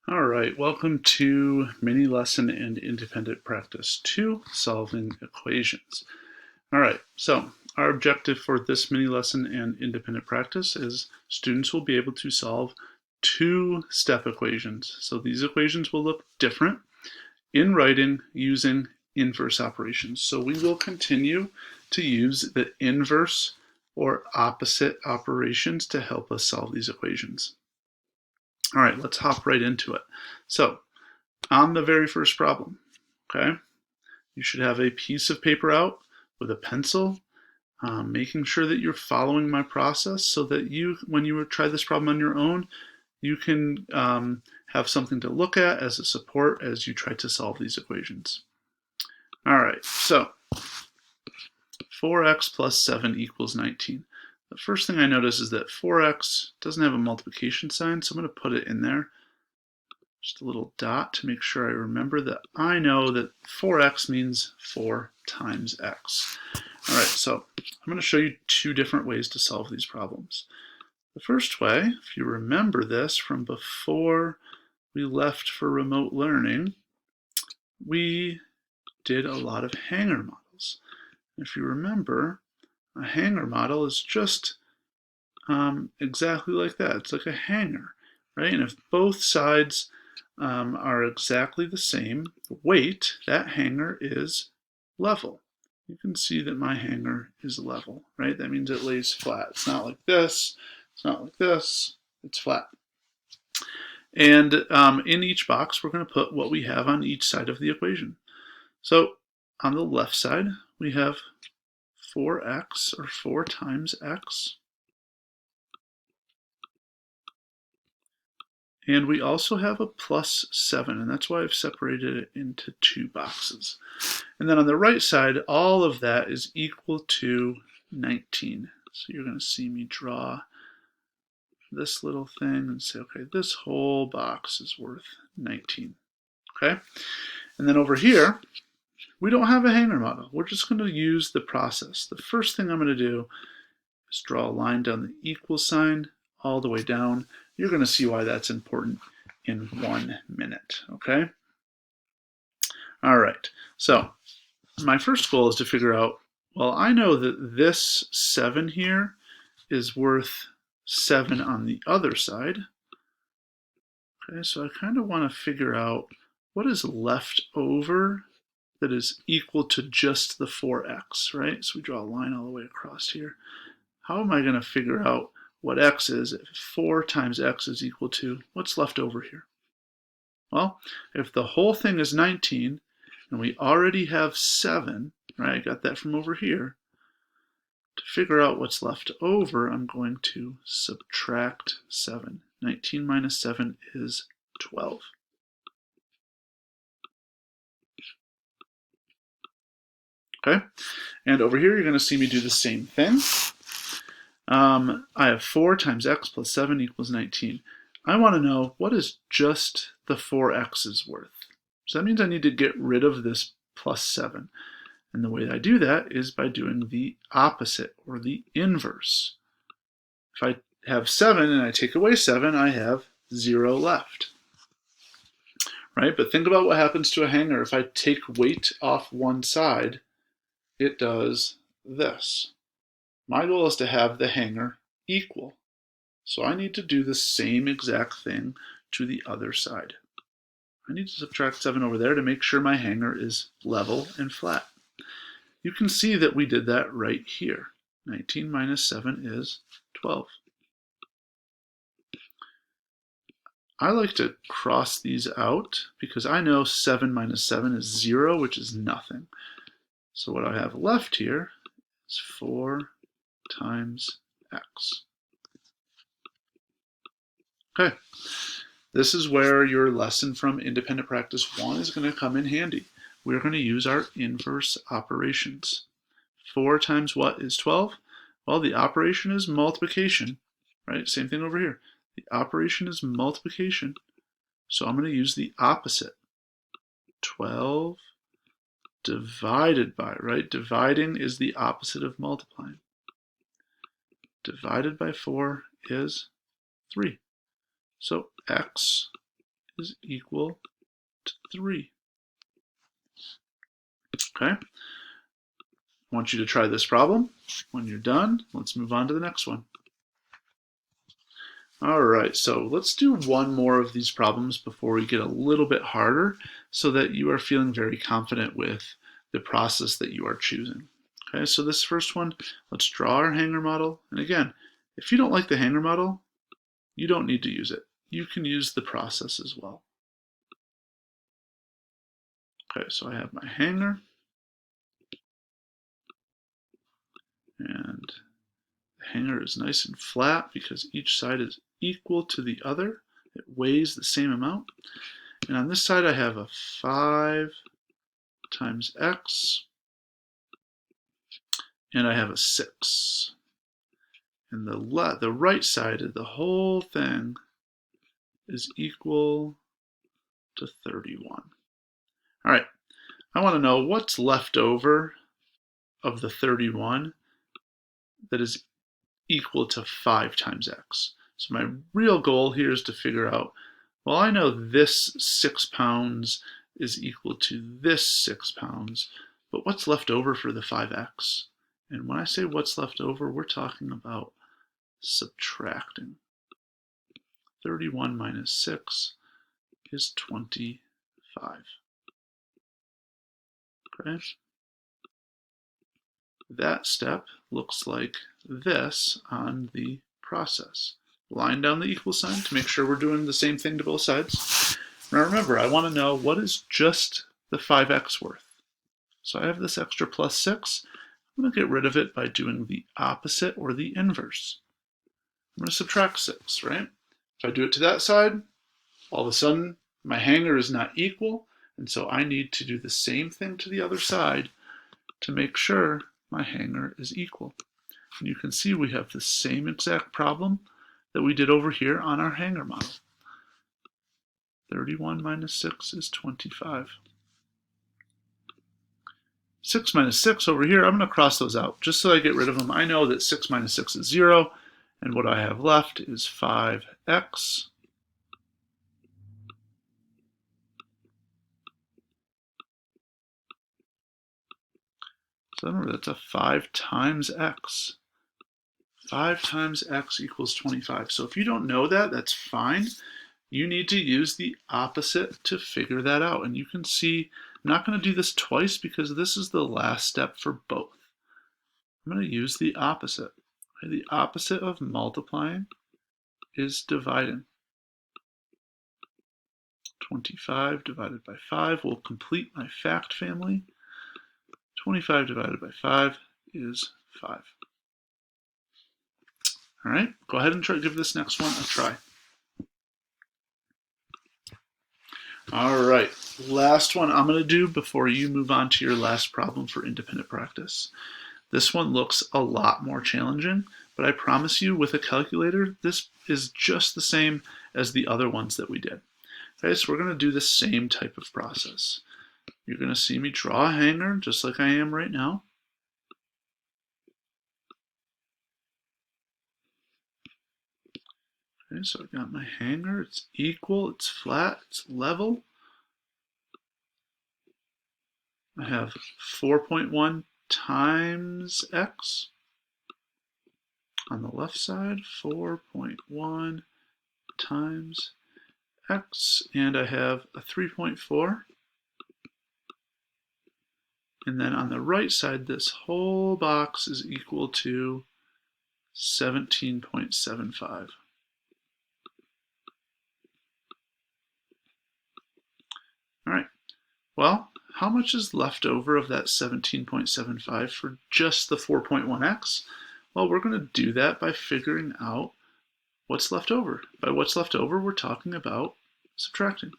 All right, welcome to mini lesson and independent practice 2, solving equations. All right, so our objective for this mini lesson and independent practice is students will be able to solve two-step equations. So these equations will look different in writing using inverse operations. So we will continue to use the inverse or opposite operations to help us solve these equations. All right, let's hop right into it. So on the very first problem, okay, you should have a piece of paper out with a pencil, making sure that you're following my process so that you, when you try this problem on your own, you can have something to look at as a support as you try to solve these equations. All right, so 4x plus 7 equals 19. The first thing I notice is that 4x doesn't have a multiplication sign, so I'm going to put it in there. Just a little dot to make sure I remember that I know that 4x means 4 times x. All right, so I'm going to show you two different ways to solve these problems. The first way, if you remember this from before we left for remote learning, we did a lot of hanger models. If you remember, a hanger model is just exactly like that. It's like a hanger, right? And if both sides are exactly the same, the weight, that hanger is level. You can see that my hanger is level, right? That means it lays flat. It's not like this, it's not like this, it's flat. And in each box, we're going to put what we have on each side of the equation. So on the left side, we have 4x, or 4 times x. And we also have a plus 7, and that's why I've separated it into two boxes. And then on the right side, all of that is equal to 19. So you're going to see me draw this little thing and say, okay, this whole box is worth 19. Okay? And then over here, we don't have a hanger model. We're just going to use the process. The first thing I'm going to do is draw a line down the equal sign all the way down. You're going to see why that's important in 1 minute, okay? All right, so my first goal is to figure out, well, I know that this 7 here is worth 7 on the other side. Okay, so I kind of want to figure out what is left over that is equal to just the 4x, right? So we draw a line all the way across here. How am I going to figure out what x is if 4 times x is equal to what's left over here? Well, if the whole thing is 19 and we already have 7, right, I got that from over here, to figure out what's left over, I'm going to subtract 7. 19 minus 7 is 12. Okay, and over here you're going to see me do the same thing. I have 4 times x plus 7 equals 19. I want to know what is just the 4x's worth. So that means I need to get rid of this plus 7. And the way I do that is by doing the opposite, or the inverse. If I have 7 and I take away 7, I have 0 left. Right? But think about what happens to a hanger. If I take weight off one side, it does this. My goal is to have the hanger equal. So I need to do the same exact thing to the other side. I need to subtract 7 over there to make sure my hanger is level and flat. You can see that we did that right here. 19 minus 7 is 12. I like to cross these out because I know 7 minus 7 is 0, which is nothing. So what I have left here is 4 times x. Okay, this is where your lesson from Independent Practice 1 is going to come in handy. We're going to use our inverse operations. 4 times what is 12? Well, the operation is multiplication, right? Same thing over here. The operation is multiplication, so I'm going to use the opposite. 12 divided by, right? Dividing is the opposite of multiplying. Divided by 4 is 3. So x is equal to 3. Okay? I want you to try this problem. When you're done, let's move on to the next one. All right, so let's do one more of these problems before we get a little bit harder so that you are feeling very confident with the process that you are choosing. Okay, so this first one, let's draw our hanger model. And again, if you don't like the hanger model, you don't need to use it. You can use the process as well. Okay, so I have my hanger. And the hanger is nice and flat because each side is equal to the other. It weighs the same amount. And on this side I have a 5 times x, and I have a 6. And the right side of the whole thing is equal to 31. All right, I want to know what's left over of the 31 that is equal to 5 times x. So my real goal here is to figure out, well, I know this 6 pounds is equal to this 6 pounds, but what's left over for the 5x? And when I say what's left over, we're talking about subtracting. 31 minus 6 is 25. Okay? That step looks like this on the process. Line down the equal sign to make sure we're doing the same thing to both sides. Now remember, I want to know what is just the 5x worth. So I have this extra plus 6. I'm going to get rid of it by doing the opposite or the inverse. I'm going to subtract 6, right? If I do it to that side, all of a sudden my hanger is not equal, and so I need to do the same thing to the other side to make sure my hanger is equal. And you can see we have the same exact problem that we did over here on our hanger model. 31 minus 6 is 25. 6 minus 6 over here, I'm going to cross those out just so I get rid of them. I know that 6 minus 6 is 0, and what I have left is 5x. So remember, that's a 5 times x. 5 times x equals 25. So if you don't know that, that's fine. You need to use the opposite to figure that out. And you can see, I'm not going to do this twice because this is the last step for both. I'm going to use the opposite. The opposite of multiplying is dividing. 25 divided by 5 will complete my fact family. 25 divided by 5 is 5. All right, go ahead and give this next one a try. All right, last one I'm going to do before you move on to your last problem for independent practice. This one looks a lot more challenging, but I promise you with a calculator, this is just the same as the other ones that we did. Okay, so we're going to do the same type of process. You're going to see me draw a hanger just like I am right now. Okay, so I got my hanger, it's equal, it's flat, it's level. I have 4.1 times x. On the left side, 4.1 times x, and I have a 3.4. And then on the right side, this whole box is equal to 17.75. All right, well, how much is left over of that 17.75 for just the 4.1x? Well, we're going to do that by figuring out what's left over. By what's left over, we're talking about subtracting.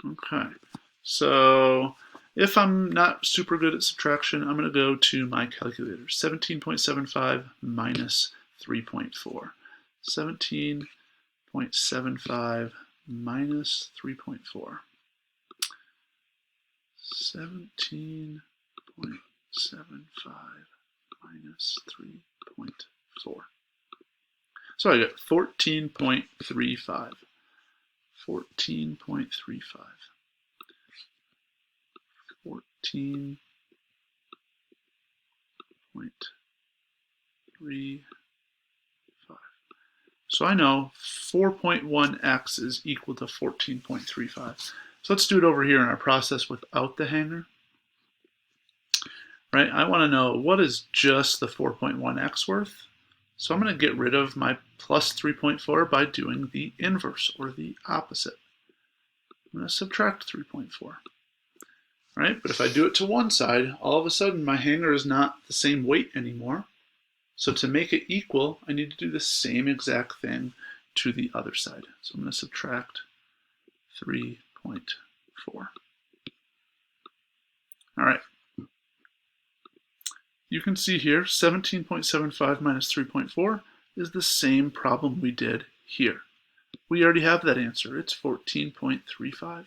Okay, so if I'm not super good at subtraction, I'm going to go to my calculator. 17.75 minus 3.4. 17.75 minus 3.4. 17.75 minus 3.4. So I get 14.35. 14.35. 14.35. So I know 4.1x is equal to 14.35. So let's do it over here in our process without the hanger. Right? I want to know what is just the 4.1x worth. So I'm going to get rid of my plus 3.4 by doing the inverse, or the opposite. I'm going to subtract 3.4. Right? But if I do it to one side, all of a sudden my hanger is not the same weight anymore. So to make it equal, I need to do the same exact thing to the other side. So I'm going to subtract 3.4. All right. You can see here 17.75 minus 3.4 is the same problem we did here. We already have that answer. It's 14.35.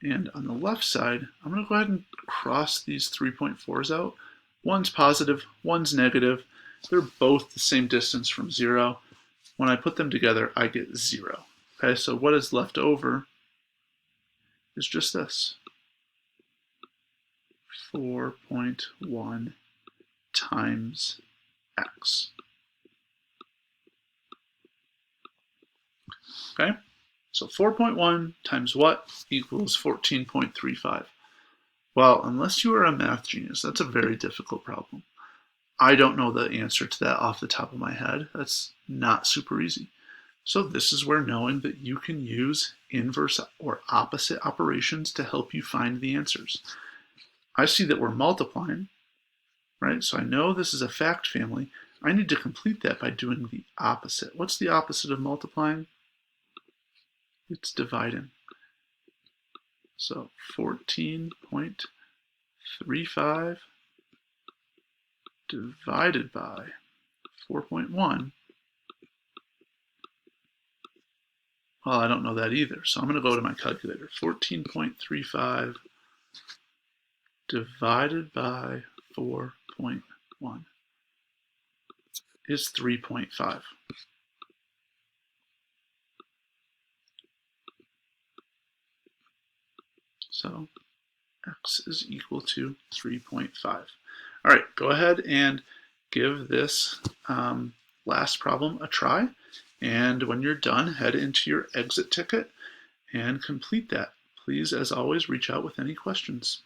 And on the left side, I'm going to go ahead and cross these 3.4s out. One's positive, one's negative. They're both the same distance from 0. When I put them together, I get 0. Okay, so what is left over is just this. 4.1 times x. Okay, so 4.1 times what equals 14.35? Well, unless you are a math genius, that's a very difficult problem. I don't know the answer to that off the top of my head. That's not super easy. So this is where knowing that you can use inverse or opposite operations to help you find the answers. I see that we're multiplying, right? So I know this is a fact family. I need to complete that by doing the opposite. What's the opposite of multiplying? It's dividing. So 14.35 divided by 4.1. Well, I don't know that either, so I'm going to go to my calculator. 14.35 divided by 4.1 is 3.5. So x is equal to 3.5. All right, go ahead and give this last problem a try. And when you're done, head into your exit ticket and complete that. Please, as always, reach out with any questions.